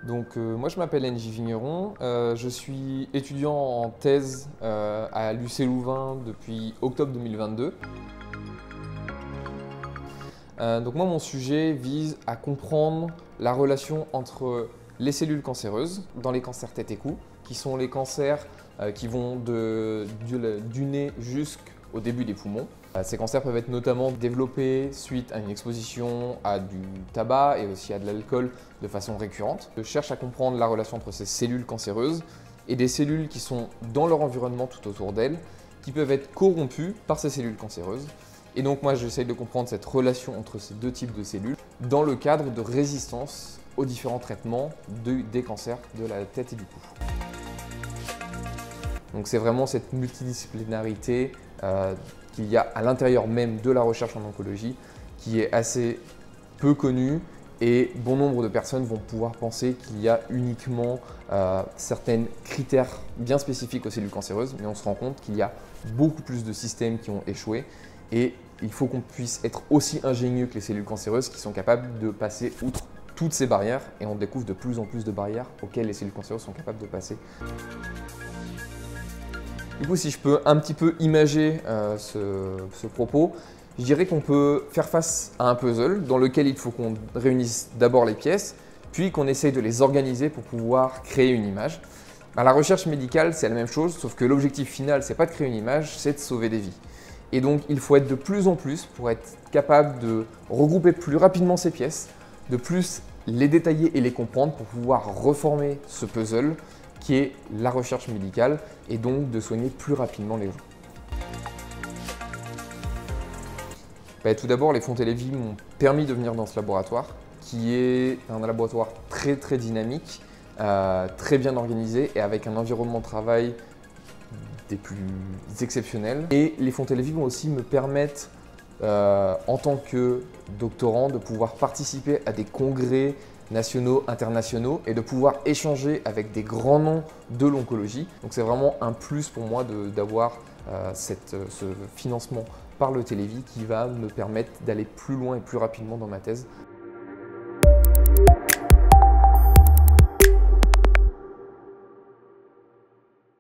Moi je m'appelle NJ Vigneron, je suis étudiant en thèse à l'UC Louvain depuis octobre 2022. Moi mon sujet vise à comprendre la relation entre les cellules cancéreuses dans les cancers tête et cou, qui sont les cancers qui vont du nez jusqu'au début des poumons. Ces cancers peuvent être notamment développés suite à une exposition à du tabac et aussi à de l'alcool de façon récurrente. Je cherche à comprendre la relation entre ces cellules cancéreuses et des cellules qui sont dans leur environnement tout autour d'elles, qui peuvent être corrompues par ces cellules cancéreuses. Et donc moi j'essaye de comprendre cette relation entre ces deux types de cellules dans le cadre de résistance aux différents traitements des cancers de la tête et du cou. Donc c'est vraiment cette multidisciplinarité qu'il y a à l'intérieur même de la recherche en oncologie qui est assez peu connue et bon nombre de personnes vont pouvoir penser qu'il y a uniquement certains critères bien spécifiques aux cellules cancéreuses, mais on se rend compte qu'il y a beaucoup plus de systèmes qui ont échoué et il faut qu'on puisse être aussi ingénieux que les cellules cancéreuses qui sont capables de passer outre toutes ces barrières et on découvre de plus en plus de barrières auxquelles les cellules cancéreuses sont capables de passer. Du coup, si je peux un petit peu imager ce propos, je dirais qu'on peut faire face à un puzzle dans lequel il faut qu'on réunisse d'abord les pièces, puis qu'on essaye de les organiser pour pouvoir créer une image. La recherche médicale, c'est la même chose, sauf que l'objectif final, c'est pas de créer une image, c'est de sauver des vies. Et donc, il faut être de plus en plus pour être capable de regrouper plus rapidement ces pièces, de plus les détailler et les comprendre pour pouvoir reformer ce puzzle qui est la recherche médicale et donc de soigner plus rapidement les gens. Tout d'abord, les Fontélévi m'ont permis de venir dans ce laboratoire qui est un laboratoire très dynamique, très bien organisé et avec un environnement de travail des plus exceptionnels. Et les Fontélévi vont aussi me permettre en tant que doctorant de pouvoir participer à des congrès nationaux, internationaux et de pouvoir échanger avec des grands noms de l'oncologie. Donc c'est vraiment un plus pour moi d'avoir ce financement par le Télévi qui va me permettre d'aller plus loin et plus rapidement dans ma thèse.